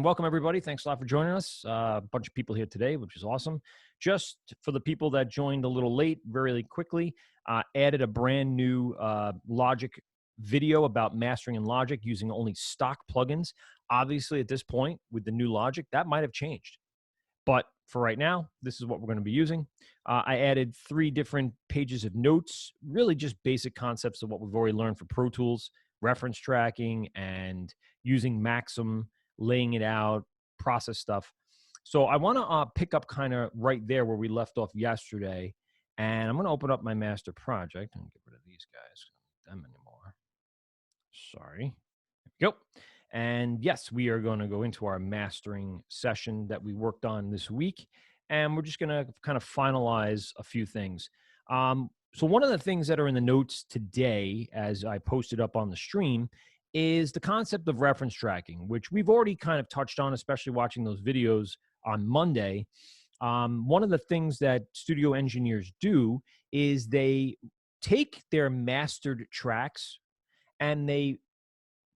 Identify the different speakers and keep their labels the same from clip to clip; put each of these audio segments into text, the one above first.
Speaker 1: and welcome everybody. Thanks a lot for joining us. A bunch of people here today, which is awesome. Just for the people that joined a little late, very quickly, added a brand new Logic video about mastering in Logic using only stock plugins. Obviously, at this point, with the new Logic, that might have changed. But for right now, this is what we're going to be using. I added 3 different pages of notes, really just basic concepts of what we've already learned for Pro Tools, reference tracking, and using Maxim, laying it out, process stuff. So I want to pick up kind of right there where we left off yesterday. And I'm going to open up my master project and get rid of these guys. I don't need them anymore. Sorry. There we go. And yes, we are going to go into our mastering session that we worked on this week. And we're just going to kind of finalize a few things. So one of the things that are in the notes today, as I posted up on the stream, is the concept of reference tracking, which we've already kind of touched on, especially watching those videos on Monday. One of the things that studio engineers do is they take their mastered tracks and they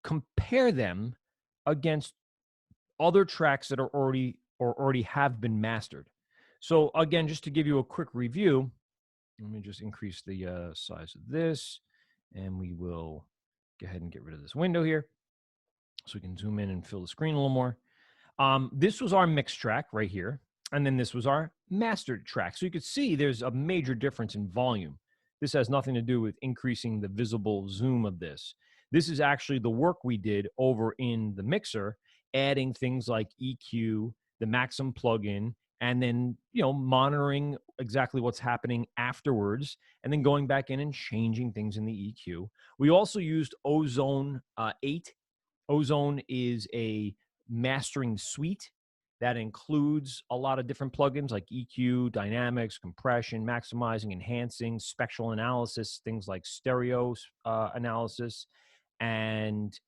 Speaker 1: compare them against other tracks that are already have been mastered. So again, just to give you a quick review, let me just increase the size of this, and we will go ahead and get rid of this window here so we can zoom in and fill the screen a little more. This was our mix track right here, and then this was our mastered track. So you could see there's a major difference in volume. This has nothing to do with increasing the visible zoom of this. This is actually the work we did over in the mixer, adding things like EQ, the Maxim plugin, and then, monitoring exactly what's happening afterwards, and then going back in and changing things in the EQ. We also used Ozone 8. Ozone is a mastering suite that includes a lot of different plugins like EQ, dynamics, compression, maximizing, enhancing, spectral analysis, things like stereo analysis, and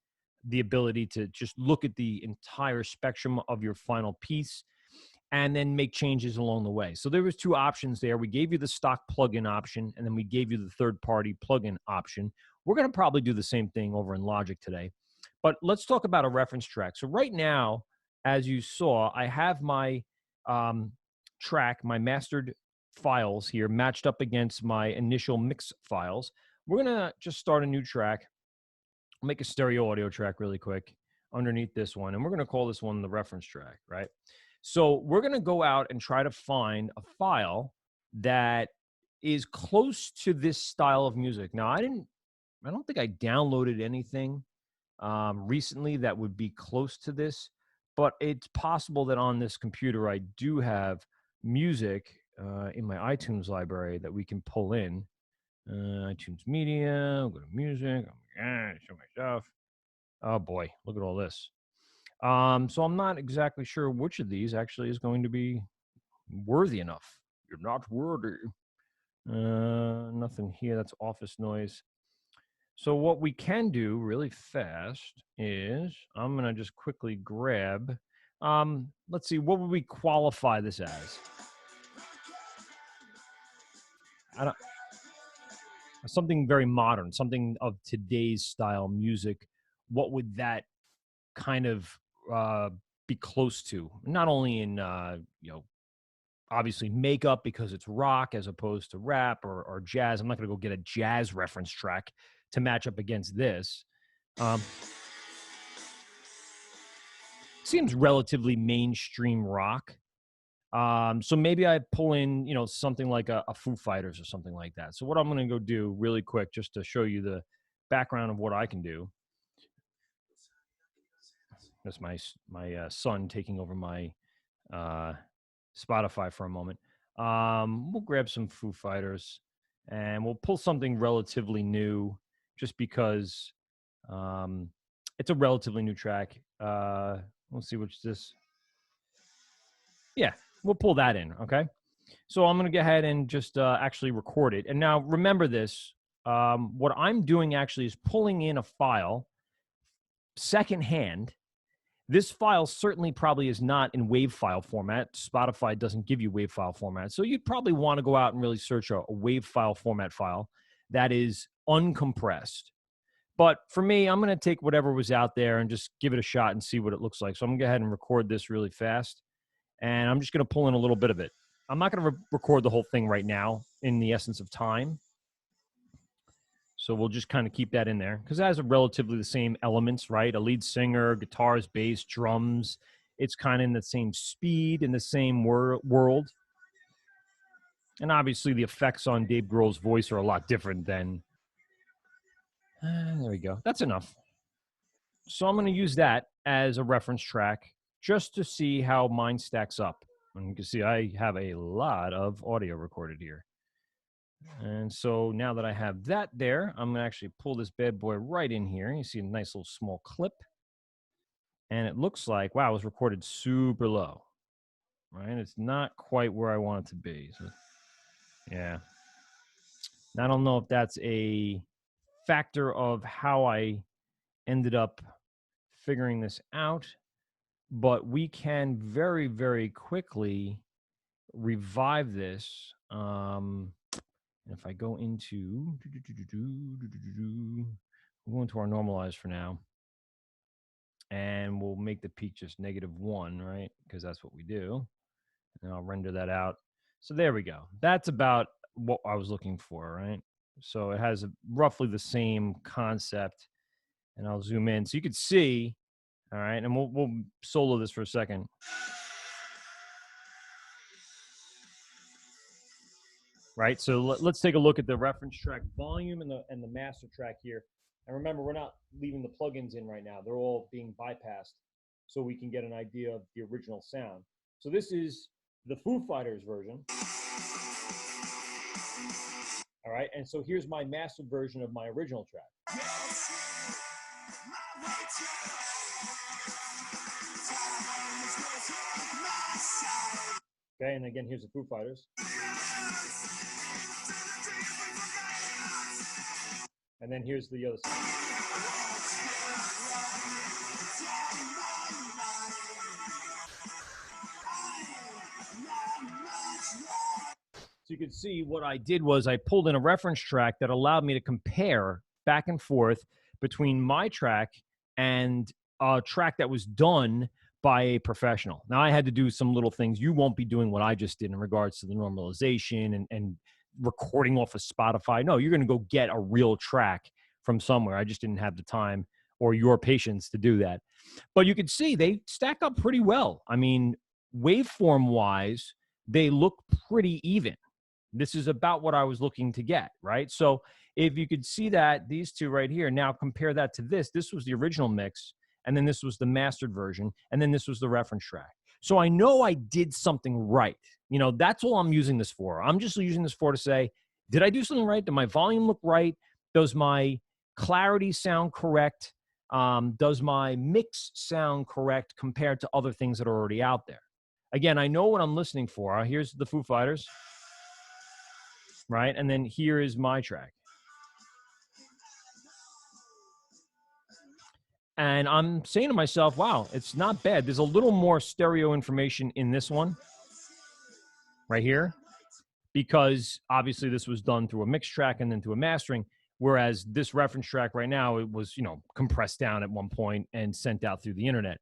Speaker 1: the ability to just look at the entire spectrum of your final piece and then make changes along the way. So there was 2 options there. We gave you the stock plugin option, and then we gave you the third-party plugin option. We're going to probably do the same thing over in Logic today. But let's talk about a reference track. So right now, as you saw, I have my track, my mastered files here matched up against my initial mix files. We're going to just start a new track, make a stereo audio track really quick underneath this one, and we're going to call this one the reference track, right? So we're going to go out and try to find a file that is close to this style of music. Now, I don't think I downloaded anything recently that would be close to this, but it's possible that on this computer I do have music in my iTunes library that we can pull in. iTunes Media, I'll go to music, show my stuff. Oh boy, look at all this. So I'm not exactly sure which of these actually is going to be worthy enough. You're not worthy. Nothing here. That's office noise. So what we can do really fast is I'm going to just quickly grab, let's see, what would we qualify this as? Something very modern, something of today's style music. What would that kind of be close to? Not only in, obviously makeup because it's rock as opposed to rap or jazz. I'm not going to go get a jazz reference track to match up against this. Seems relatively mainstream rock. So maybe I pull in, something like a Foo Fighters or something like that. So what I'm going to go do really quick, just to show you the background of what I can do. That's my son taking over my Spotify for a moment. We'll grab some Foo Fighters and we'll pull something relatively new just because it's a relatively new track. We'll see which this. Yeah, we'll pull that in, okay? So I'm going to go ahead and just actually record it. And now remember this. What I'm doing actually is pulling in a file secondhand. This file certainly probably is not in WAV file format. Spotify doesn't give you WAV file format. So you'd probably want to go out and really search a WAV file format file that is uncompressed. But for me, I'm going to take whatever was out there and just give it a shot and see what it looks like. So I'm going to go ahead and record this really fast. And I'm just going to pull in a little bit of it. I'm not going to record the whole thing right now in the essence of time. So we'll just kind of keep that in there because it has relatively the same elements, right? A lead singer, guitars, bass, drums. It's kind of in the same speed, in the same world. And obviously the effects on Dave Grohl's voice are a lot different than... there we go. That's enough. So I'm going to use that as a reference track just to see how mine stacks up. And you can see I have a lot of audio recorded here. And so now that I have that there, I'm going to actually pull this bad boy right in here. You see a nice little small clip. And it looks like, wow, it was recorded super low. Right? It's not quite where I want it to be. So, yeah. I don't know if that's a factor of how I ended up figuring this out, but we can very, very quickly revive this. If I go into, we'll go into our normalize for now, and we'll make the peak just -1, right? Because that's what we do. And I'll render that out. So there we go. That's about what I was looking for, right? So it has roughly the same concept. And I'll zoom in so you could see. All right, and we'll solo this for a second. Right, so let's take a look at the reference track volume and the master track here. And remember, we're not leaving the plugins in right now. They're all being bypassed so we can get an idea of the original sound. So this is the Foo Fighters version. All right, and so here's my mastered version of my original track. Okay, and again, here's the Foo Fighters. And then here's the other side. So you can see what I did was I pulled in a reference track that allowed me to compare back and forth between my track and a track that was done by a professional. Now, I had to do some little things. You won't be doing what I just did in regards to the normalization and recording off of Spotify. No, you're going to go get a real track from somewhere. I just didn't have the time or your patience to do that. But you can see they stack up pretty well. I mean, waveform-wise, they look pretty even. This is about what I was looking to get, right? So if you could see that, these two right here, now compare that to this. This was the original mix, and then this was the mastered version, and then this was the reference track. So I know I did something right. You know, that's all I'm using this for. I'm just using this for to say, did I do something right? Did my volume look right? Does my clarity sound correct? Does my mix sound correct compared to other things that are already out there? Again, I know what I'm listening for. Here's the Foo Fighters. Right? And then here is my track. And I'm saying to myself, wow, it's not bad. There's a little more stereo information in this one right here, because obviously this was done through a mix track and then through a mastering, whereas this reference track right now, it was, you know, compressed down at one point and sent out through the internet.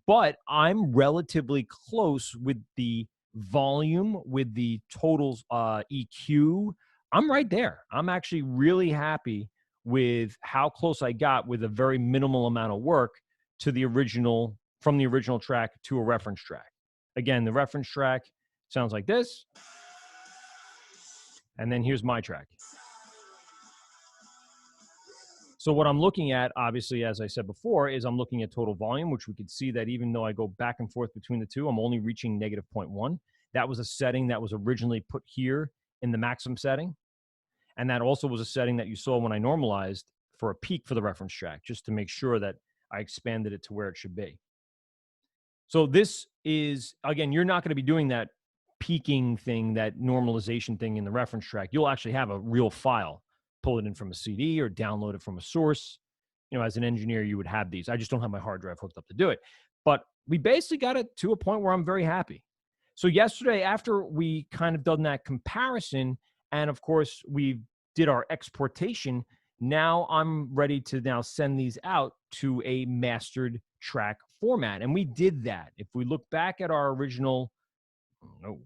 Speaker 1: But I'm relatively close with the volume, with the totals EQ. I'm right there. I'm actually really happy with how close I got with a very minimal amount of work to the original, from the original track to a reference track. Again, the reference track sounds like this. And then here's my track. So what I'm looking at, obviously, as I said before, is I'm looking at total volume, which we could see that even though I go back and forth between the two, I'm only reaching -0.1. That was a setting that was originally put here in the maximum setting. And that also was a setting that you saw when I normalized for a peak for the reference track, just to make sure that I expanded it to where it should be. So this is, again, you're not going to be doing that peaking thing, that normalization thing in the reference track. You'll actually have a real file. Pull it in from a CD or download it from a source. You know, as an engineer, you would have these. I just don't have my hard drive hooked up to do it. But we basically got it to a point where I'm very happy. So yesterday, after we kind of done that comparison, and of course, we did our exportation, Now I'm ready to now send these out to a mastered track format. And we did that. If we look back at our original, no,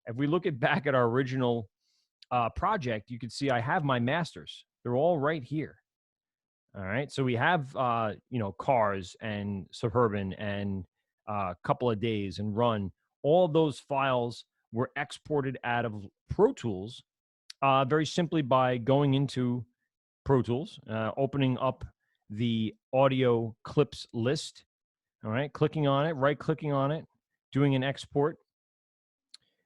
Speaker 1: if we look at back at our original project, you can see I have my masters. They're all right here. All right. So we have, cars and Suburban and a couple of days and run. All of those files were exported out of Pro Tools very simply by going into Pro Tools, opening up the audio clips list. All right. Clicking on it, right clicking on it, doing an export.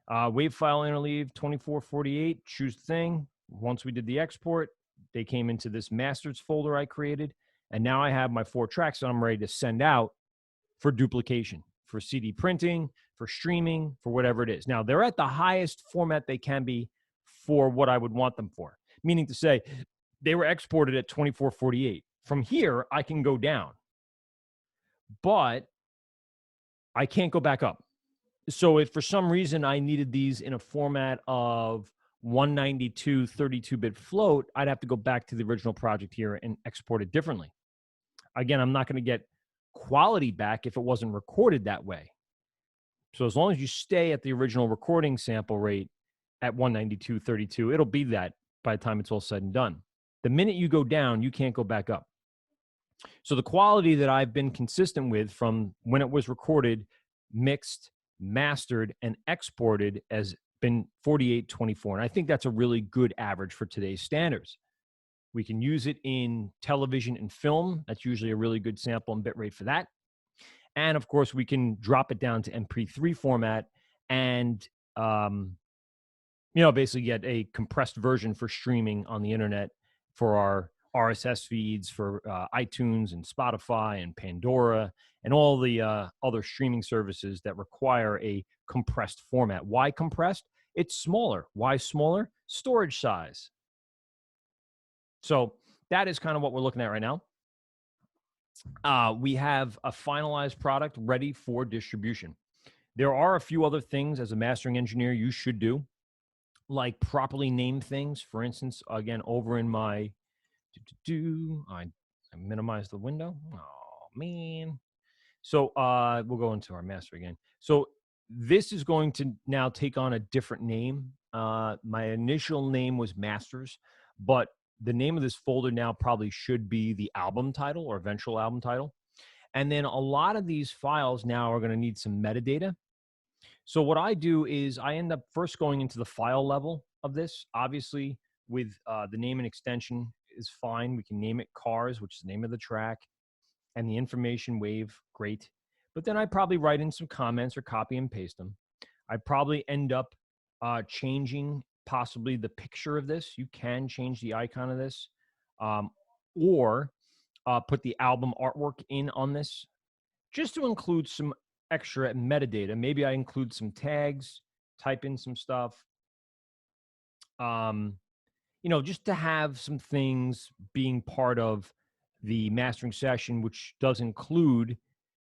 Speaker 1: Wave file interleave 2448, choose thing. Once we did the export, they came into this masters folder I created. And now I have my 4 tracks that I'm ready to send out for duplication, for CD printing, for streaming, for whatever it is. Now, they're at the highest format they can be for what I would want them for, meaning to say they were exported at 2448. From here, I can go down, but I can't go back up. So if for some reason I needed these in a format of 192 32-bit float, I'd have to go back to the original project here and export it differently. Again, I'm not going to get quality back if it wasn't recorded that way. So as long as you stay at the original recording sample rate at 192 32, it'll be that by the time it's all said and done. The minute you go down, you can't go back up. So the quality that I've been consistent with from when it was recorded, mixed, mastered, and exported has been 4824. And I think that's a really good average for today's standards. We can use it in television and film. That's usually a really good sample and bit rate for that. And of course, we can drop it down to MP3 format and, basically get a compressed version for streaming on the internet for our RSS feeds for iTunes and Spotify and Pandora and all the other streaming services that require a compressed format. Why compressed? It's smaller. Why smaller? Storage size. So that is kind of what we're looking at right now. We have a finalized product ready for distribution. There are a few other things as a mastering engineer you should do, like properly name things. For instance, again, over in my I minimized the window. Oh man. So we'll go into our master again. So this is going to now take on a different name. My initial name was Masters, but the name of this folder now probably should be the album title or eventual album title. And then a lot of these files now are going to need some metadata. So what I do is I end up first going into the file level of this. Obviously, with the name and extension is fine. We can name it Cars, which is the name of the track, and the information wave, great. But then I probably write in some comments or copy and paste them. I probably end up changing possibly the picture of this. You can change the icon of this, or put the album artwork in on this, just to include some extra metadata. Maybe I include some tags, type in some stuff. Just to have some things being part of the mastering session, which does include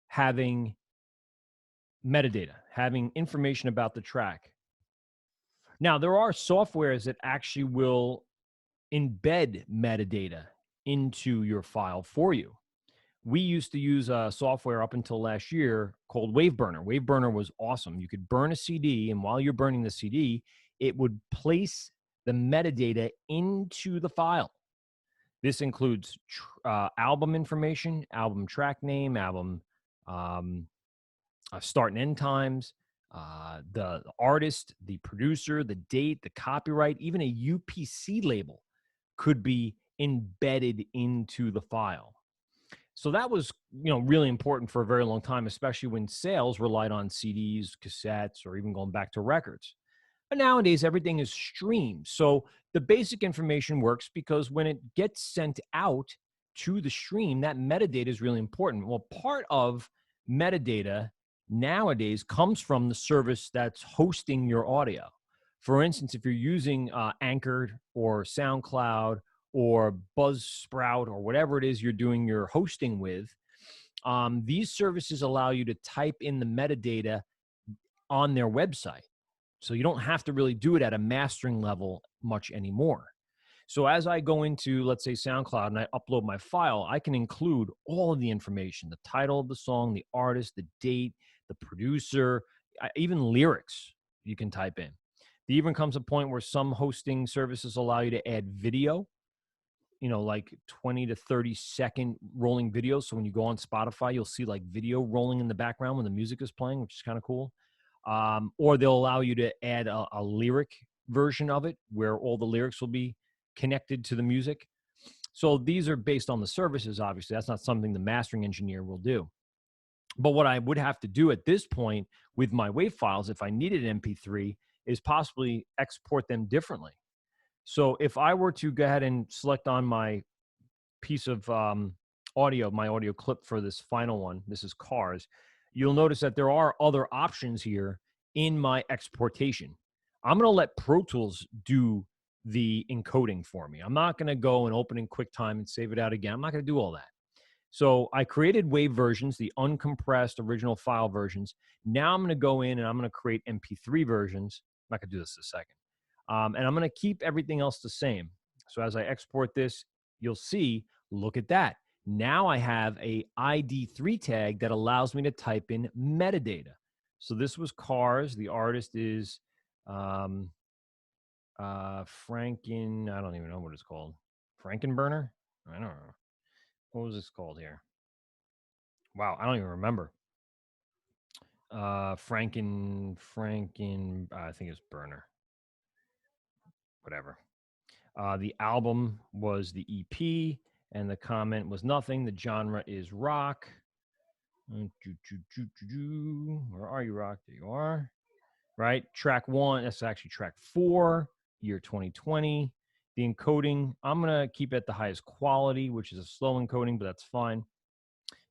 Speaker 1: having metadata, having information about the track. Now, there are softwares that actually will embed metadata into your file for you. We used to use a software up until last year called Waveburner. Waveburner was awesome. You could burn a CD, and while you're burning the CD, it would place the metadata into the file. This includes album information, album track name, album start and end times, the artist, the producer, the date, the copyright, even a UPC label could be embedded into the file. So that was, really important for a very long time, especially when sales relied on CDs, cassettes, or even going back to records. But nowadays, everything is streamed. So the basic information works because when it gets sent out to the stream, that metadata is really important. Well, part of metadata nowadays comes from the service that's hosting your audio. For instance, if you're using Anchor or SoundCloud or Buzzsprout or whatever it is you're doing your hosting with, these services allow you to type in the metadata on their website. So you don't have to really do it at a mastering level much anymore. So as I go into, let's say, SoundCloud and I upload my file, I can include all of the information, the title of the song, the artist, the date, the producer, even lyrics you can type in. There even comes a point where some hosting services allow you to add video, like 20 to 30-second rolling videos. So when you go on Spotify, you'll see like video rolling in the background when the music is playing, which is kind of cool. Or they'll allow you to add a lyric version of it where all the lyrics will be connected to the music. So these are based on the services, obviously. That's not something the mastering engineer will do. But what I would have to do at this point with my WAV files, if I needed an MP3, is possibly export them differently. So if I were to go ahead and select on my piece of audio, my audio clip for this final one, this is Cars, you'll notice that there are other options here in my exportation. I'm going to let Pro Tools do the encoding for me. I'm not going to go and open in QuickTime and save it out again. I'm not going to do all that. So I created WAV versions, the uncompressed original file versions. Now I'm going to go in and I'm going to create MP3 versions. I'm not going to do this in a second. And I'm going to keep everything else the same. So as I export this, you'll see, look at that. Now I have a ID3 tag that allows me to type in metadata. So this was Cars. The artist is Franken, I don't even know what it's called. Frankenburner? I don't know. What was this called here? Wow, I don't even remember. Franken, I think it's Burner. Whatever. The album was the EP, and the comment was nothing. The genre is rock. Where are you, rock? There you are. Right? Track 1, that's actually track 4, year 2020. The encoding, I'm going to keep it at the highest quality, which is a slow encoding, but that's fine.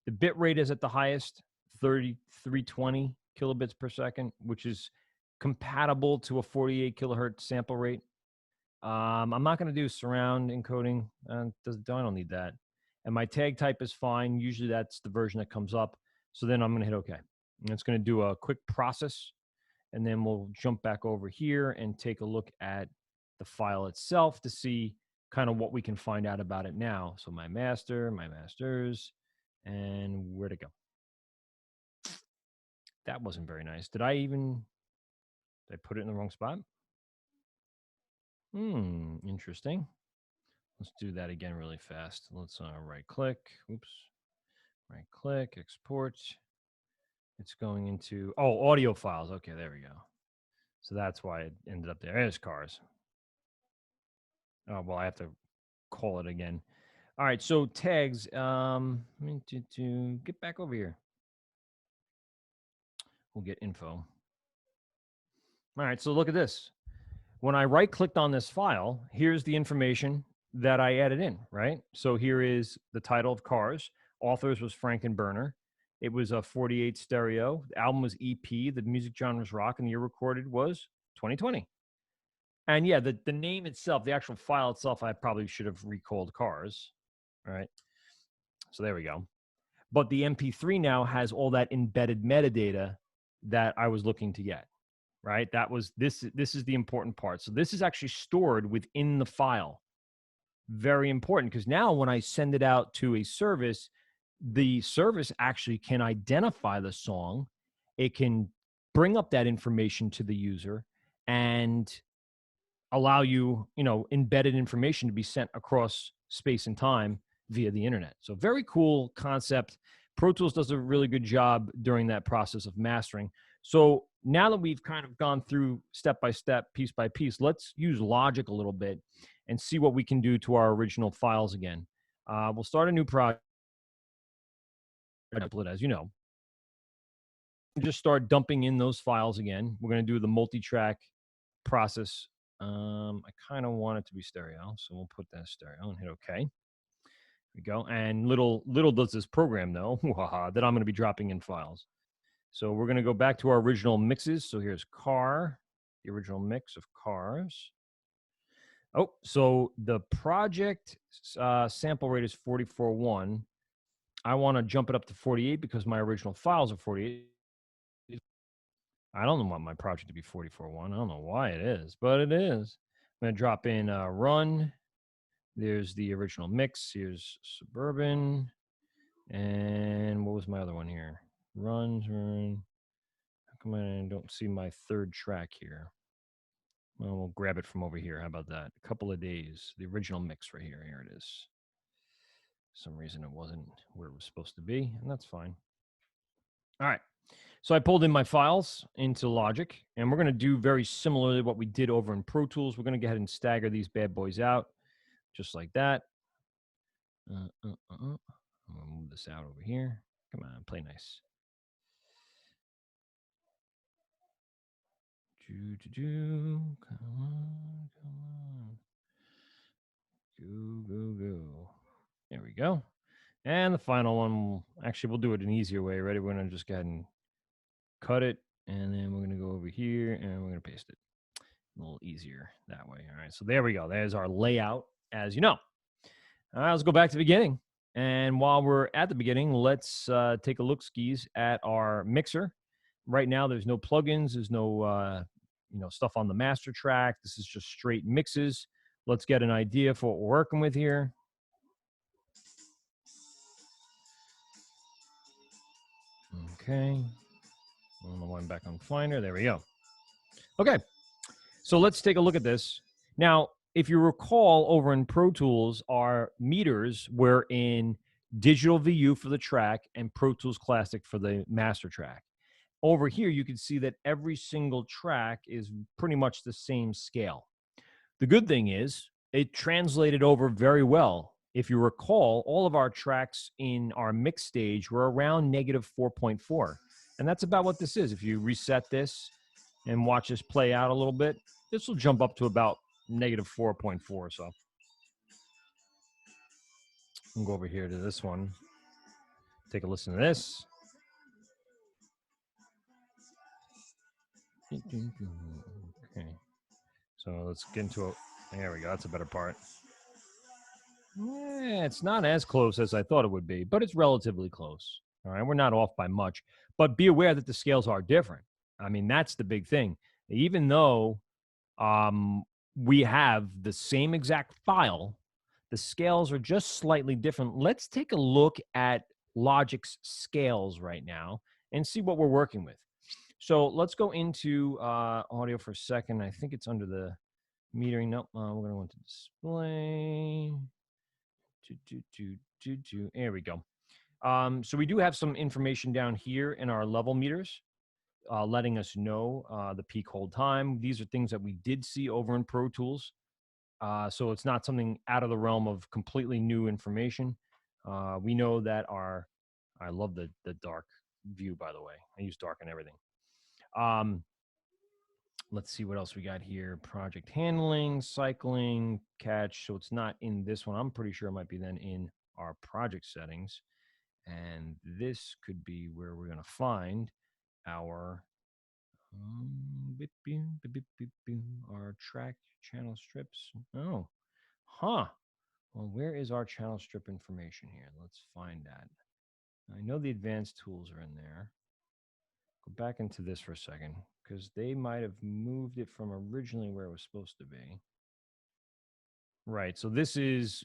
Speaker 1: The bit rate is at the highest, 3320 kilobits per second, which is compatible to a 48 kilohertz sample rate. I'm not going to do surround encoding. I don't need that. And my tag type is fine. Usually that's the version that comes up. So then I'm going to hit OK. And it's going to do a quick process. And then we'll jump back over here and take a look at the file itself to see kind of what we can find out about it now. So my master, my masters, and where to go. That wasn't very nice. Did I put it in the wrong spot? Interesting. Let's do that again really fast. Let's right click. Oops. Right click, export. It's going into, audio files. Okay, there we go. So that's why it ended up there. There's Cars. Oh, well, I have to call it again. All right, so tags. To get back over here. We'll get info. All right, so look at this. When I right-clicked on this file, here's the information that I added in, right? So here is the title of Cars. Authors was Frankenburner. It was a 48 stereo. The album was EP. The music genre was rock, and the year recorded was 2020. And yeah, the name itself, the actual file itself, I probably should have recalled Cars, right? So there we go. But the MP3 now has all that embedded metadata that I was looking to get, right? That was this is the important part. So this is actually stored within the file. Very important, because now when I send it out to a service, the service actually can identify the song. It can bring up that information to the user and allow you, embedded information to be sent across space and time via the internet. So very cool concept. Pro Tools does a really good job during that process of mastering. So now that we've kind of gone through step by step, piece by piece, let's use Logic a little bit and see what we can do to our original files again. We'll start a new project, as you know. Just start dumping in those files again. We're going to do the multi-track process. I kind of want it to be stereo, so we'll put that stereo and hit OK. Here we go. And little does this program know that I'm going to be dropping in files. So we're going to go back to our original mixes. So here's Car, the original mix of Cars. Oh, so the project sample rate is 44.1. I want to jump it up to 48 because my original files are 48. I don't want my project to be 44.1. I don't know why it is, but it is. I'm going to drop in run. There's the original mix. Here's Suburban. And what was my other one here? Run. How come I don't see my third track here? Well, we'll grab it from over here. How about that? A couple of days. The original mix right here. Here it is. For some reason it wasn't where it was supposed to be, and that's fine. All right. So I pulled in my files into Logic, and we're going to do very similarly what we did over in Pro Tools. We're going to go ahead and stagger these bad boys out, just like that. I'm going to move this out over here. Come on, play nice. Come on. Go. There we go. And the final one, actually, we'll do it an easier way. Ready? We're going to just go ahead and cut it, and then we're going to go over here, and we're going to paste it. A little easier that way. All right, so there we go. There's our layout, as you know. All right, let's go back to the beginning. And while we're at the beginning, let's take a look skis at our mixer. Right now, there's no plugins. There's no stuff on the master track. This is just straight mixes. Let's get an idea for what we're working with here. Okay. On the one back on Finder. There we go. Okay. So let's take a look at this. Now, if you recall, over in Pro Tools, our meters were in Digital VU for the track and Pro Tools Classic for the master track. Over here, you can see that every single track is pretty much the same scale. The good thing is it translated over very well. If you recall, all of our tracks in our mix stage were around negative 4.4. And that's about what this is. If you reset this and watch this play out a little bit, this will jump up to about negative 4.4. So I'll go over here to this one. Take a listen to this. Okay. So let's get into it. There we go. That's a better part. It's not as close as I thought it would be, but it's relatively close. All right. We're not off by much, but be aware that the scales are different. I mean, that's the big thing. Even though we have the same exact file, the scales are just slightly different. Let's take a look at Logic's scales right now and see what we're working with. So let's go into audio for a second. I think it's under the metering. Nope. We're going to go into display. There we go. So we do have some information down here in our level meters, letting us know the peak hold time. These are things that we did see over in Pro Tools. So it's not something out of the realm of completely new information. We know that I love the dark view, by the way. I use dark and everything. Let's see what else we got here. Project handling, cycling, catch. So it's not in this one. I'm pretty sure it might be then in our project settings. And this could be where we're going to find our our track channel strips. Oh, huh. Well, where is our channel strip information here? Let's find that. I know the advanced tools are in there. Go back into this for a second because they might have moved it from originally where it was supposed to be. Right. So this is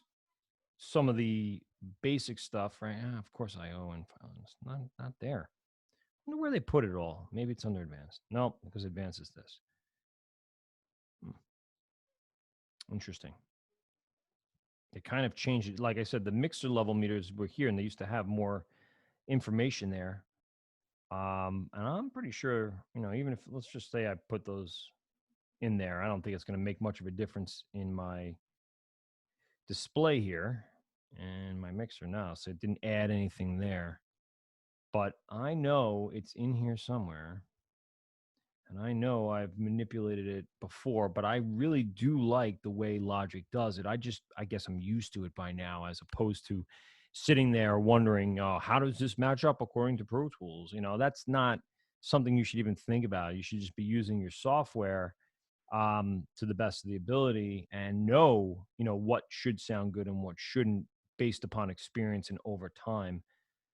Speaker 1: some of the basic stuff, right? Of course, IO and files. Not there. I wonder where they put it all. Maybe it's under advanced. No, because advanced is this. Interesting. They kind of changed it. Like I said, the mixer level meters were here, and they used to have more information there. And I'm pretty sure, even if let's just say I put those in there, I don't think it's going to make much of a difference in my display here and my mixer now. So it didn't add anything there. But I know it's in here somewhere. And I know I've manipulated it before, but I really do like the way Logic does it. I guess I'm used to it by now, as opposed to sitting there wondering, how does this match up according to Pro Tools? That's not something you should even think about. You should just be using your software to the best of the ability and know, what should sound good and what shouldn't based upon experience and over time.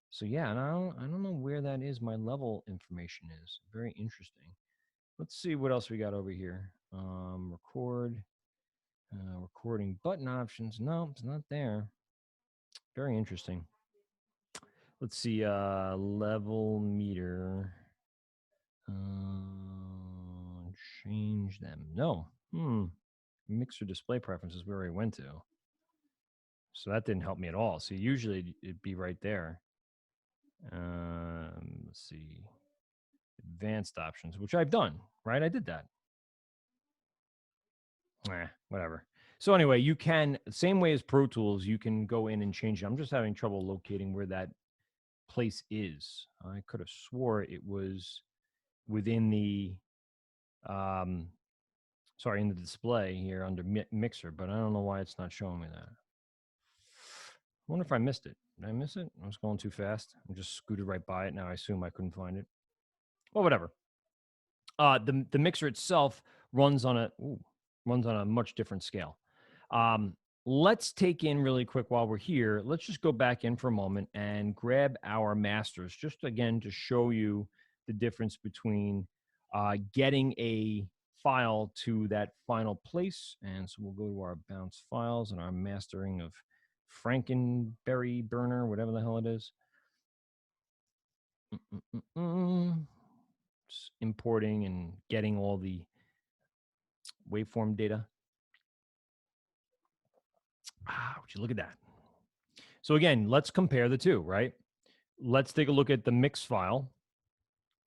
Speaker 1: So yeah, and I don't know where that is. My level information is very interesting. Let's see what else we got over here. Record. Recording button options. No, it's not there. Very interesting. Let's see. Level meter. Change them. No. Mixer display preferences we already went to. So that didn't help me at all. So usually it'd be right there. Let's see. Advanced options, which I've done, right? I did that. Whatever. So anyway, you can, same way as Pro Tools, you can go in and change it. I'm just having trouble locating where that place is. I could have swore it was within the, sorry, in the display here under Mixer, but I don't know why it's not showing me that. I wonder if I missed it. Did I miss it? I was going too fast. I just scooted right by it. Now I assume I couldn't find it. Well, whatever. The mixer itself runs on a much different scale. Let's take in really quick while we're here. Let's just go back in for a moment and grab our masters, just again to show you the difference between getting a file to that final place. And so we'll go to our bounce files and our mastering of Frankenberry burner, whatever the hell it is. Just importing and getting all the waveform data. Would you look at that? So again, let's compare the two, right? Let's take a look at the mix file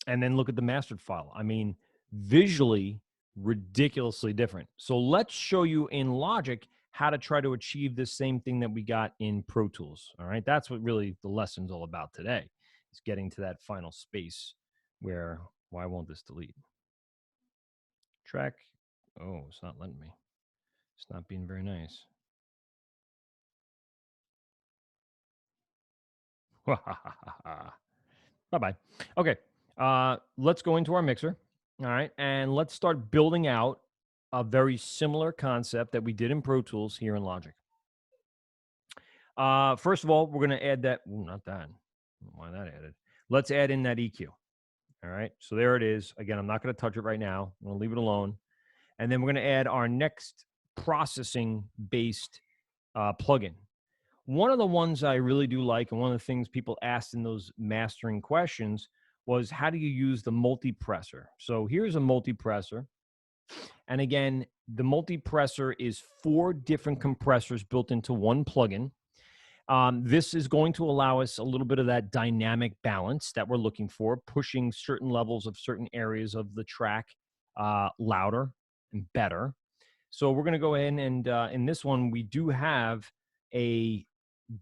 Speaker 1: and then look at the mastered file. I mean, visually, ridiculously different. So let's show you in Logic how to try to achieve the same thing that we got in Pro Tools. All right, that's what really the lesson's all about today, is getting to that final space where, why won't this delete? Track, oh, it's not letting me. It's not being very nice. Bye-bye. Okay, let's go into our mixer, all right, and let's start building out a very similar concept that we did in Pro Tools here in Logic. First of all, we're going to add that, not that, why that added? Let's add in that EQ, all right? So there it is. Again, I'm not going to touch it right now. I'm going to leave it alone. And then we're going to add our next processing-based plugin. One of the ones I really do like, and one of the things people asked in those mastering questions, was how do you use the multipressor? So here's a multipressor. And again, the multipressor is 4 different compressors built into one plugin. This is going to allow us a little bit of that dynamic balance that we're looking for, pushing certain levels of certain areas of the track louder and better. So we're going to go in and in this one, we do have a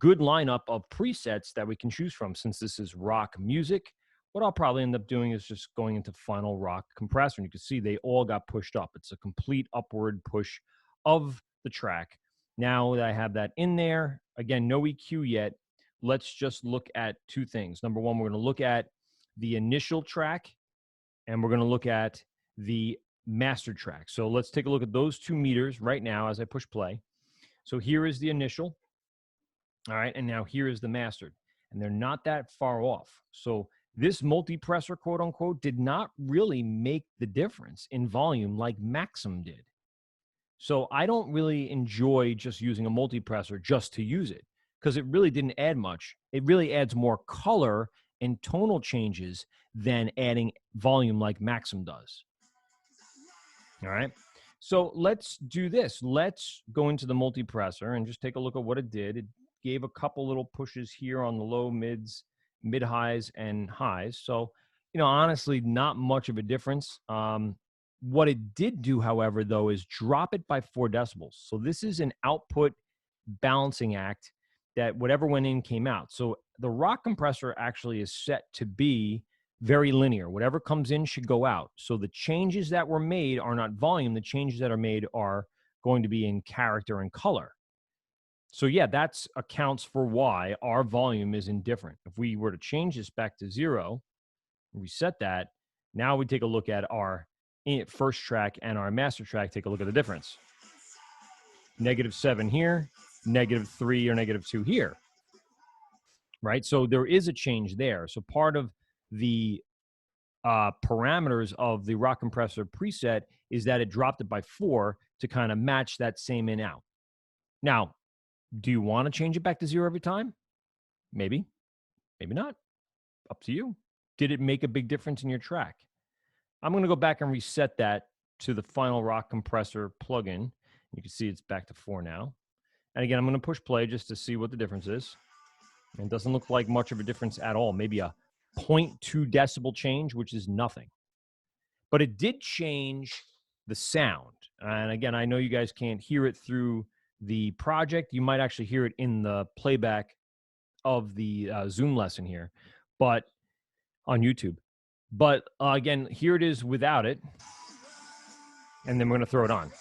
Speaker 1: good lineup of presets that we can choose from. Since this is rock music, what I'll probably end up doing is just going into Final Rock Compressor. And you can see they all got pushed up. It's a complete upward push of the track. Now that I have that in there, again, no EQ yet, let's just look at 2 things. Number one, we're going to look at the initial track, and we're going to look at the master track. So let's take a look at those 2 meters right now as I push play. So here is the initial. All right, and now here is the mastered, and they're not that far off. So this multipressor, quote unquote, did not really make the difference in volume like Maxim did. So I don't really enjoy just using a multipressor just to use it, because it really didn't add much. It really adds more color and tonal changes than adding volume like Maxim does. All right. So let's do this. Let's go into the multipressor and just take a look at what it did. It gave a couple little pushes here on the low, mids, mid highs, and highs. So, you know, honestly, not much of a difference. What it did do, however, though, is drop it by 4 decibels. So this is an output balancing act that whatever went in came out. So the rock compressor actually is set to be very linear. Whatever comes in should go out. So the changes that were made are not volume. The changes that are made are going to be in character and color. So yeah, that accounts for why our volume is indifferent. If we were to change this back to 0, reset that, now we take a look at our first track and our master track, take a look at the difference. -7 here, -3 or -2 here. Right? So there is a change there. So part of the parameters of the rock compressor preset is that it dropped it by 4 to kind of match that same in out. Now, do you want to change it back to 0 every time? Maybe, maybe not. Up to you. Did it make a big difference in your track? I'm going to go back and reset that to the Final Rock Compressor plugin. You can see it's back to 4 now. And again, I'm going to push play just to see what the difference is. And it doesn't look like much of a difference at all. Maybe a 0.2 decibel change, which is nothing. But it did change the sound. And again, I know you guys can't hear it through the project. You might actually hear it in the playback of the Zoom lesson here, but on YouTube. But again, here it is without it. And then we're going to throw it on.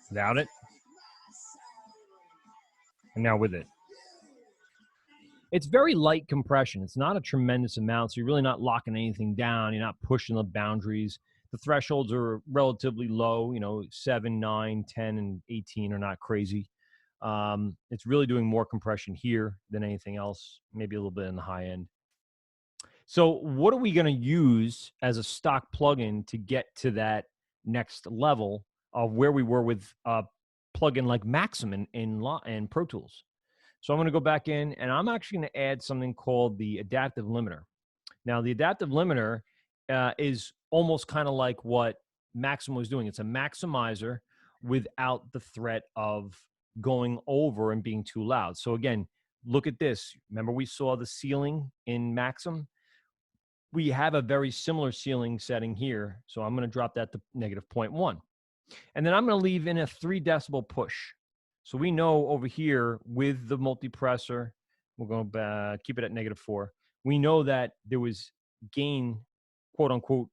Speaker 1: Without it. And now with it. It's very light compression. It's not a tremendous amount, so you're really not locking anything down. You're not pushing the boundaries. The thresholds are relatively low, 7, 9, 10, and 18 are not crazy. It's really doing more compression here than anything else, maybe a little bit in the high end. So what are we going to use as a stock plugin to get to that next level of where we were with a plugin like Maxim in Pro Tools? So I'm going to go back in, and I'm actually going to add something called the adaptive limiter. Now, the adaptive limiter is almost kind of like what Maxim was doing. It's a maximizer without the threat of going over and being too loud. So again, look at this. Remember we saw the ceiling in Maxim? We have a very similar ceiling setting here. So I'm going to drop that to -0.1. And then I'm going to leave in a 3 decibel push. So we know over here with the multipressor, we're going to keep it at -4. We know that there was gain, quote unquote,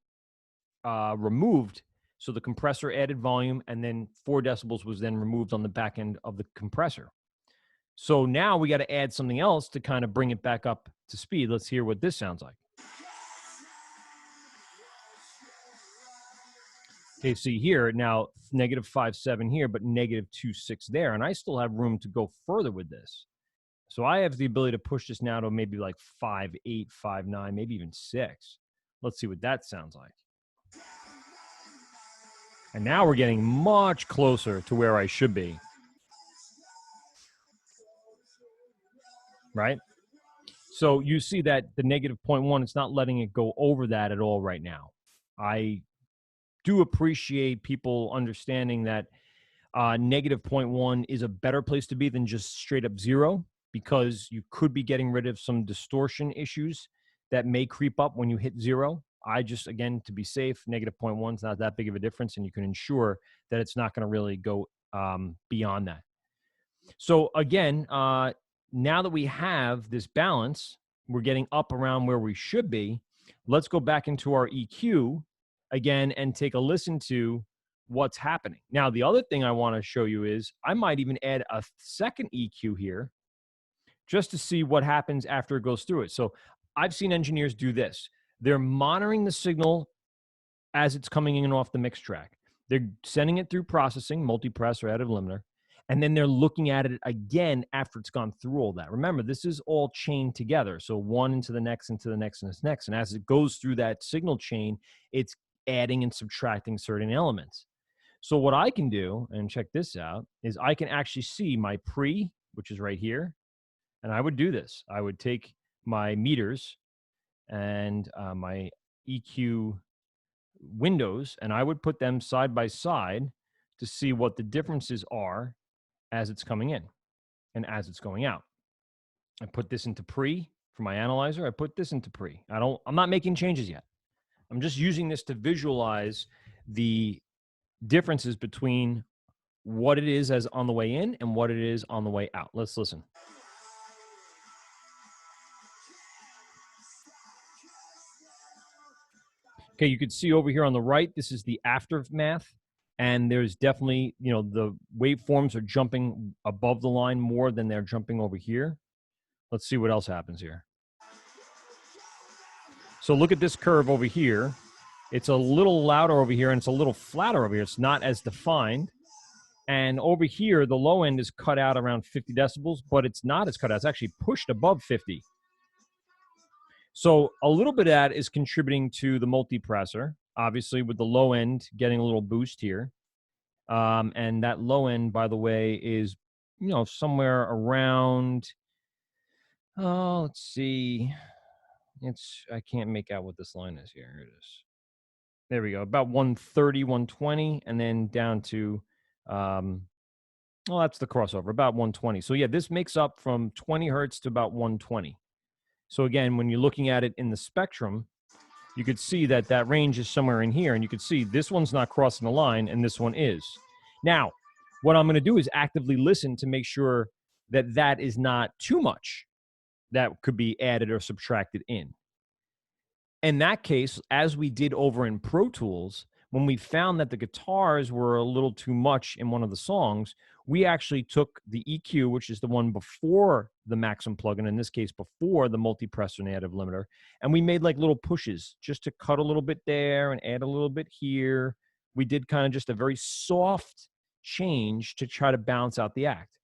Speaker 1: removed. So the compressor added volume, and then 4 decibels was then removed on the back end of the compressor. So now we got to add something else to kind of bring it back up to speed. Let's hear what this sounds like. Okay, see here, now -5.7 here, but -2.6 there. And I still have room to go further with this. So I have the ability to push this now to maybe like 5.8, 5.9, maybe even 6. Let's see what that sounds like. And now we're getting much closer to where I should be. Right? So you see that the -0.1, it's not letting it go over that at all right now. I do appreciate people understanding that -0.1 is a better place to be than just straight up 0, because you could be getting rid of some distortion issues that may creep up when you hit 0. I just, again, to be safe, -0.1 is not that big of a difference, and you can ensure that it's not going to really go beyond that. So again, now that we have this balance, we're getting up around where we should be. Let's go back into our EQ again and take a listen to what's happening. Now, the other thing I want to show you is I might even add a second EQ here just to see what happens after it goes through it. So I've seen engineers do this. They're monitoring the signal as it's coming in and off the mix track. They're sending it through processing, multipress or additive limiter, and then they're looking at it again after it's gone through all that. Remember, this is all chained together. So one into the next, into the next, and this next. And as it goes through that signal chain, it's adding and subtracting certain elements. So what I can do, and check this out, is I can actually see my pre, which is right here. And I would do this. I would take my meters and my EQ windows, and I would put them side by side to see what the differences are as it's coming in and as it's going out. I put this into pre for my analyzer. I put this into pre. I'm not making changes yet. I'm just using this to visualize the differences between what it is as on the way in and what it is on the way out. Let's listen. Okay, you can see over here on the right, this is the aftermath. And there's definitely, the waveforms are jumping above the line more than they're jumping over here. Let's see what else happens here. So look at this curve over here. It's a little louder over here, and it's a little flatter over here. It's not as defined. And over here, the low end is cut out around 50 decibels, but it's not as cut out. It's actually pushed above 50. So a little bit of that is contributing to the multipressor, obviously with the low end getting a little boost here. And that low end, by the way, is, somewhere around, oh, let's see. I can't make out what this line is here. Here it is. There we go. About 130, 120, and then down to, um, well, that's the crossover, about 120. So yeah, this makes up from 20 hertz to about 120. So again, when you're looking at it in the spectrum, you could see that that range is somewhere in here, and you could see this one's not crossing the line, and this one is. Now, what I'm going to do is actively listen to make sure that that is not too much that could be added or subtracted in. In that case, as we did over in Pro Tools, when we found that the guitars were a little too much in one of the songs, we actually took the EQ, which is the one before the Maxim plugin, in this case, before the multipressor and additive limiter, and we made like little pushes just to cut a little bit there and add a little bit here. We did kind of just a very soft change to try to balance out the act.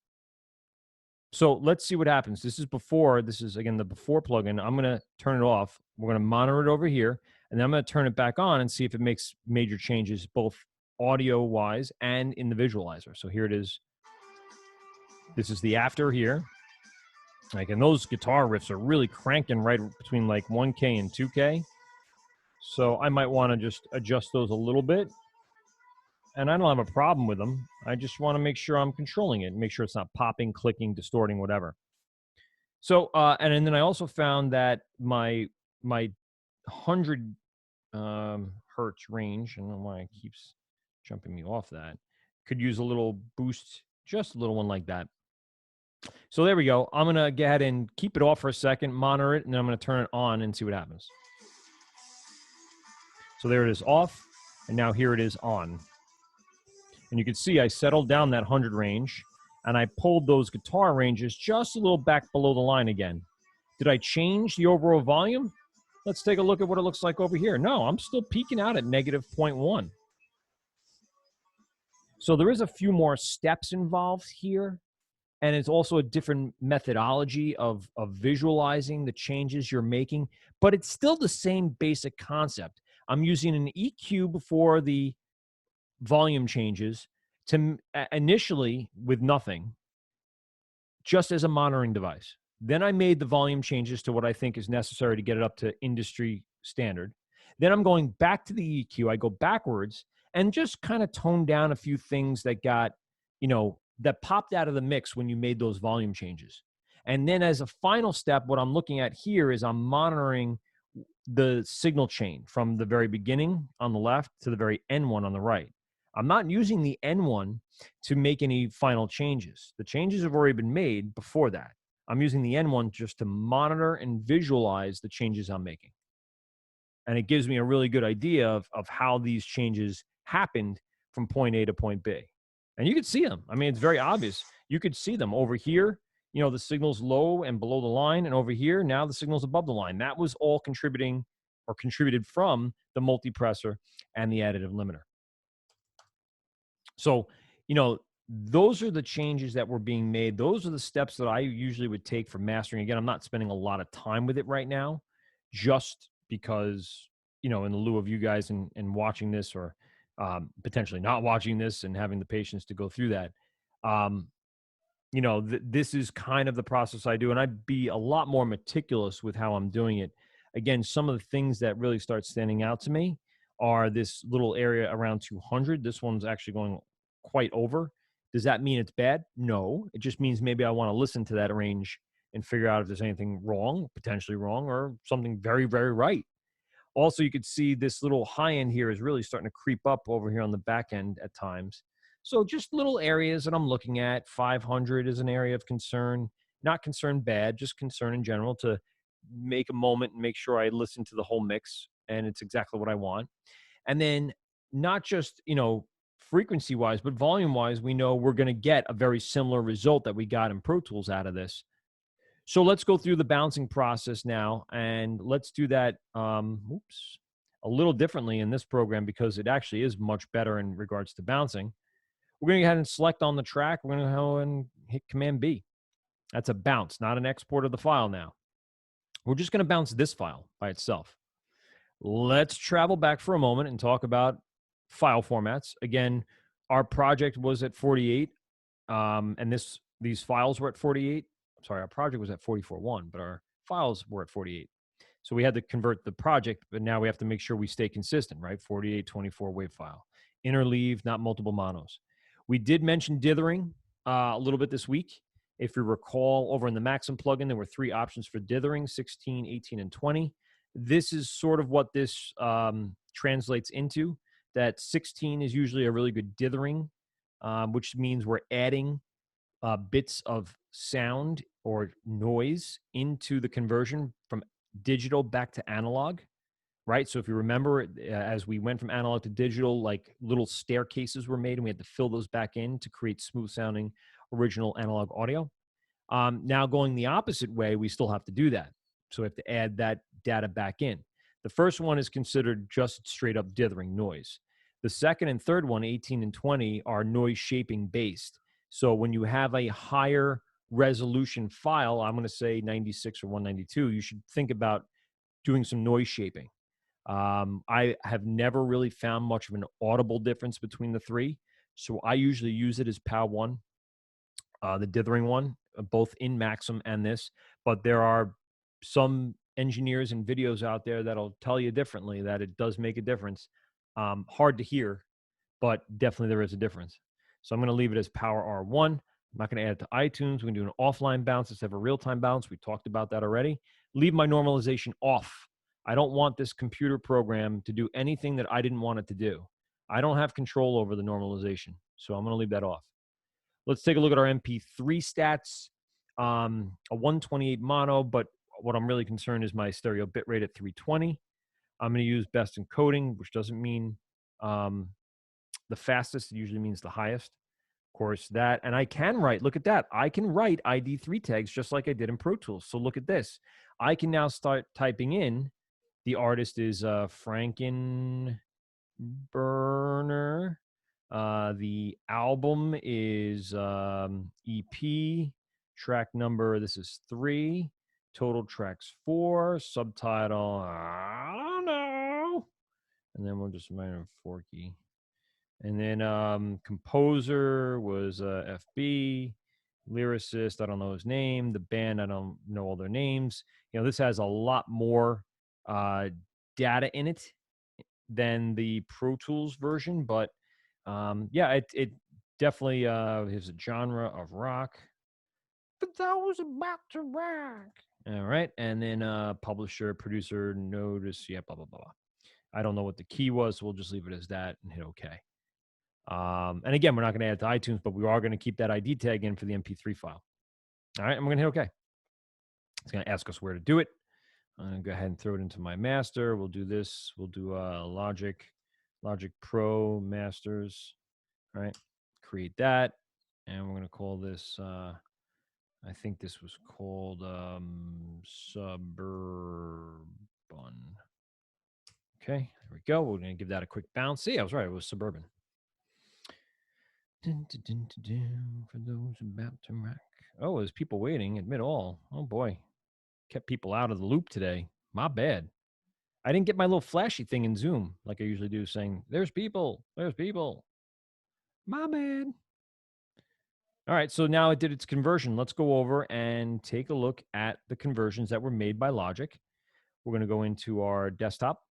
Speaker 1: So let's see what happens. This is again the before plugin. I'm going to turn it off. We're going to monitor it over here, and then I'm going to turn it back on and see if it makes major changes, both audio wise and in the visualizer. So here it is. This is the after here. Like, and those guitar riffs are really cranking right between like 1K and 2K. So I might want to just adjust those a little bit. And I don't have a problem with them. I just want to make sure I'm controlling it, make sure it's not popping, clicking, distorting, whatever. So, and then I also found that my 100 hertz range, I don't know why it keeps jumping me off that, could use a little boost, just a little one like that. So there we go. I'm going to go ahead and keep it off for a second, monitor it, and then I'm going to turn it on and see what happens. So there it is off, and now here it is on. And you can see I settled down that 100 range, and I pulled those guitar ranges just a little back below the line again. Did I change the overall volume? Let's take a look at what it looks like over here. No, I'm still peaking out at negative 0.1. So there is a few more steps involved here, and it's also a different methodology of visualizing the changes you're making, but it's still the same basic concept. I'm using an EQ before the volume changes to initially with nothing, just as a monitoring device. Then I made the volume changes to what I think is necessary to get it up to industry standard. Then I'm going back to the EQ. I go backwards and just kind of tone down a few things that got, that popped out of the mix when you made those volume changes. And then as a final step, what I'm looking at here is I'm monitoring the signal chain from the very beginning on the left to the very end one on the right. I'm not using the end one to make any final changes. The changes have already been made before that. I'm using the end one just to monitor and visualize the changes I'm making. And it gives me a really good idea of how these changes happened from point A to point B. And you could see them. I mean, it's very obvious. You could see them over here. The signal's low and below the line. And over here, now the signal's above the line. That was all contributed from the multipressor and the additive limiter. So, those are the changes that were being made. Those are the steps that I usually would take for mastering. Again, I'm not spending a lot of time with it right now, just because, in the lieu of you guys and watching this, or potentially not watching this and having the patience to go through that. This is kind of the process I do, and I'd be a lot more meticulous with how I'm doing it. Again, some of the things that really start standing out to me are this little area around 200. This one's actually going quite over. Does that mean it's bad? No. It just means maybe I want to listen to that range and figure out if there's anything wrong, potentially wrong, or something very, very right. Also, you could see this little high end here is really starting to creep up over here on the back end at times. So just little areas that I'm looking at. 500 is an area of concern. Not concern bad, just concern in general, to make a moment and make sure I listen to the whole mix and it's exactly what I want. And then not just, frequency wise, but volume wise, we know we're going to get a very similar result that we got in Pro Tools out of this. So let's go through the bouncing process now, and let's do that a little differently in this program, because it actually is much better in regards to bouncing. We're going to go ahead and select on the track. We're going to go and hit Command B. That's a bounce, not an export of the file now. We're just going to bounce this file by itself. Let's travel back for a moment and talk about file formats. Again, our project was at 48, and these files were at 48. Sorry, our project was at 44.1, but our files were at 48. So we had to convert the project, but now we have to make sure we stay consistent, right? 48, 24 WAV file. Interleave, not multiple monos. We did mention dithering a little bit this week. If you recall, over in the Maxim plugin, there were 3 options for dithering, 16, 18, and 20. This is sort of what this translates into, that 16 is usually a really good dithering, which means we're adding bits of sound or noise into the conversion from digital back to analog, right? So if you remember, as we went from analog to digital, like little staircases were made and we had to fill those back in to create smooth sounding original analog audio. Now going the opposite way, we still have to do that. So we have to add that data back in. The first one is considered just straight up dithering noise. The second and third one, 18 and 20, are noise shaping based. So when you have a higher resolution file, I'm going to say 96 or 192, you should think about doing some noise shaping. I have never really found much of an audible difference between the three. So I usually use it as PAL 1, the dithering one, both in Maxim and this. But there are some engineers and videos out there that'll tell you differently, that it does make a difference. Hard to hear, but definitely there is a difference. So I'm going to leave it as Power R1. I'm not going to add it to iTunes. We're going to do an offline bounce instead of a real-time bounce. We talked about that already. Leave my normalization off. I don't want this computer program to do anything that I didn't want it to do. I don't have control over the normalization, so I'm going to leave that off. Let's take a look at our MP3 stats. A 128 mono, but what I'm really concerned is my stereo bitrate at 320. I'm going to use best encoding, which doesn't mean the fastest. It usually means the highest. Of course, that, and I can write, look at that. I can write ID3 tags just like I did in Pro Tools. So look at this. I can now start typing in, the artist is Frankenburner. The album is EP, track number, this is 3, total tracks 4, subtitle, I don't know. And then we'll just write Forky. And then composer was FB, lyricist, I don't know his name. The band, I don't know all their names. You know, this has a lot more data in it than the Pro Tools version, but yeah, it definitely is a genre of rock. But that was about to rock. All right, and then publisher, producer, notice, yeah, blah blah blah. I don't know what the key was, so we'll just leave it as that and hit OK. And again, we're not going to add it to iTunes, but we are going to keep that ID tag in for the MP3 file. All right, and we're going to hit OK. It's going to ask us where to do it. I'm going to go ahead and throw it into my master. We'll do this. We'll do Logic Pro Masters. All right, create that. And we're going to call this, I think this was called Suburban. Okay, there we go. We're going to give that a quick bounce. See, I was right. It was Suburban. For those about to rock. Oh, there's people waiting. Admit all. Oh, boy. Kept people out of the loop today. My bad. I didn't get my little flashy thing in Zoom like I usually do, saying, there's people. There's people. My bad. All right, so now it did its conversion. Let's go over and take a look at the conversions that were made by Logic. We're going to go into our desktop.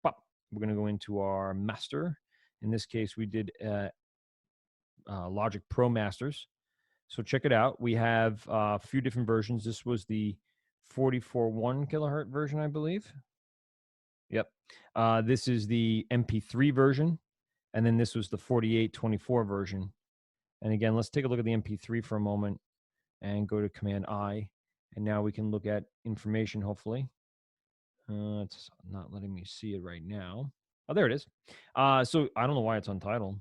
Speaker 1: We're going to go into our master. In this case, we did Logic Pro Masters. So check it out. We have a few different versions. This was the 44.1 kilohertz version, I believe. Yep. This is the MP3 version. And then this was the 4824 version. And again, let's take a look at the MP3 for a moment and go to Command I. And now we can look at information, hopefully. It's not letting me see it right now. Oh, there it is. So I don't know why it's untitled.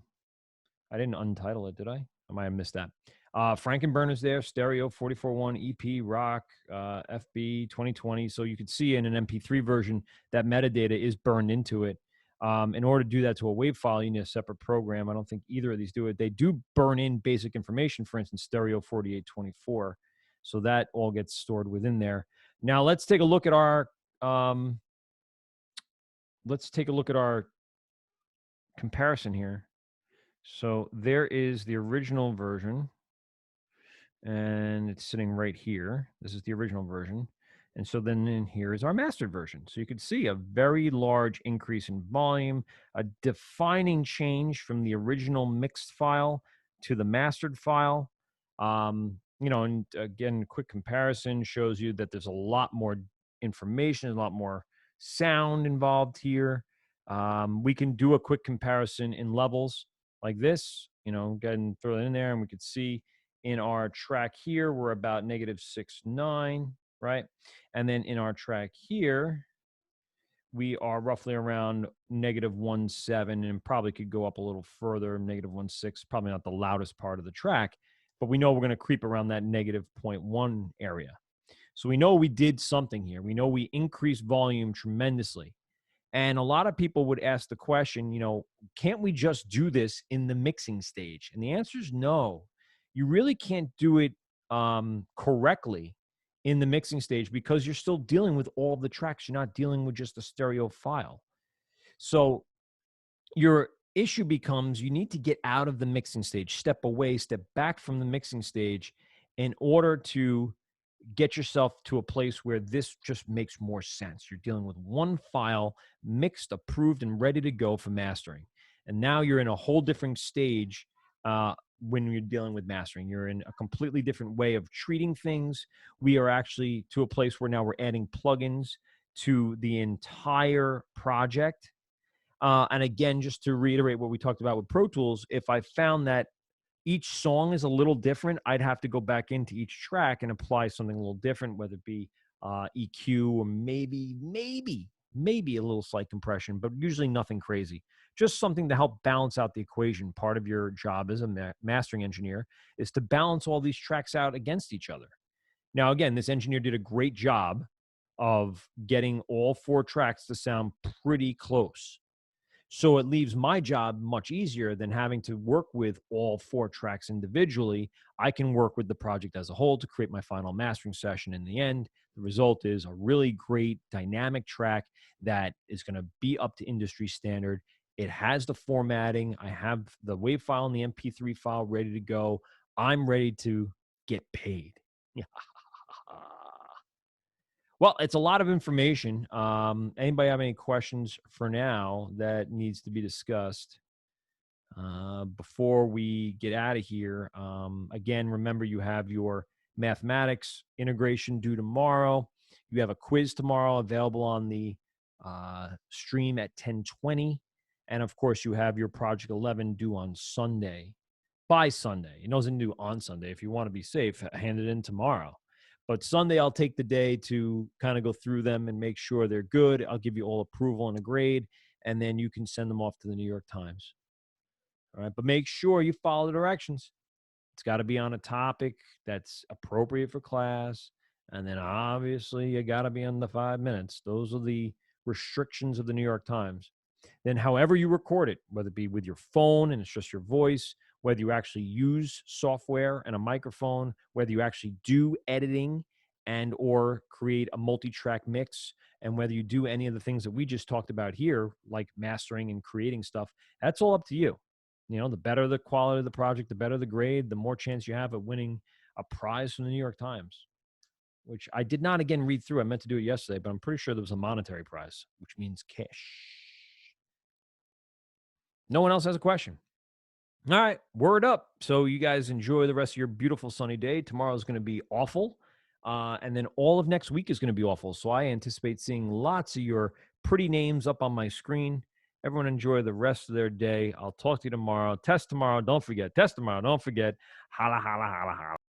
Speaker 1: I didn't untitle it, did I? I might have missed that. Frankenburner's there, stereo, 44.1, EP, rock, FB, 2020. So you could see in an MP3 version that metadata is burned into it. In order to do that to a WAV file, you need a separate program. I don't think either of these do it. They do burn in basic information, for instance, stereo 4824. So that all gets stored within there. Now let's take a look at our um, comparison here. So there is the original version, and it's sitting right here. This is the original version. And so then in here is our mastered version. So you can see a very large increase in volume, a defining change from the original mixed file to the mastered file. And again, quick comparison shows you that there's a lot more information, a lot more sound involved here. We can do a quick comparison in levels like this, go ahead and throw it in there, and we could see in our track here, we're about -6.9, right? And then in our track here, we are roughly around -1.7, and probably could go up a little further, -1.6, probably not the loudest part of the track, but we know we're going to creep around that -0.1 area. So we know we did something here. We know we increased volume tremendously. And a lot of people would ask the question, can't we just do this in the mixing stage? And the answer is no. You really can't do it correctly in the mixing stage because you're still dealing with all the tracks. You're not dealing with just a stereo file. So your issue becomes you need to get out of the mixing stage, step away, step back from the mixing stage in order to get yourself to a place where this just makes more sense. You're dealing with one file, mixed, approved, and ready to go for mastering. And now you're in a whole different stage when you're dealing with mastering. You're in a completely different way of treating things. We are actually to a place where now we're adding plugins to the entire project. And again, just to reiterate what we talked about with Pro Tools, if I found that each song is a little different, I'd have to go back into each track and apply something a little different, whether it be EQ or maybe a little slight compression, but usually nothing crazy. Just something to help balance out the equation. Part of your job as a mastering engineer is to balance all these tracks out against each other. Now, again, this engineer did a great job of getting all 4 tracks to sound pretty close. So it leaves my job much easier than having to work with all 4 tracks individually. I can work with the project as a whole to create my final mastering session. In the end, the result is a really great dynamic track that is going to be up to industry standard. It has the formatting. I have the WAV file and the MP3 file ready to go. I'm ready to get paid. Yeah. Well, it's a lot of information. Anybody have any questions for now that needs to be discussed before we get out of here? Again, remember you have your mathematics integration due tomorrow. You have a quiz tomorrow available on the stream at 10:20. And of course, you have your Project 11 due on Sunday. By Sunday. It doesn't due on Sunday. If you want to be safe, hand it in tomorrow. But Sunday, I'll take the day to kind of go through them and make sure they're good. I'll give you all approval and a grade, and then you can send them off to the New York Times. All right. But make sure you follow the directions. It's got to be on a topic that's appropriate for class. And then obviously, you got to be on the 5 minutes. Those are the restrictions of the New York Times. Then, however you record it, whether it be with your phone and it's just your voice, whether you actually use software and a microphone, whether you actually do editing and or create a multi-track mix, and whether you do any of the things that we just talked about here, like mastering and creating stuff, that's all up to you. The better the quality of the project, the better the grade, the more chance you have of winning a prize from the New York Times, which I did not, again, read through. I meant to do it yesterday, but I'm pretty sure there was a monetary prize, which means cash. No one else has a question. All right, word up. So you guys enjoy the rest of your beautiful sunny day. Tomorrow is going to be awful. And then all of next week is going to be awful. So I anticipate seeing lots of your pretty names up on my screen. Everyone enjoy the rest of their day. I'll talk to you tomorrow. Test tomorrow. Don't forget. Test tomorrow. Don't forget. Holla, holla, holla, holla.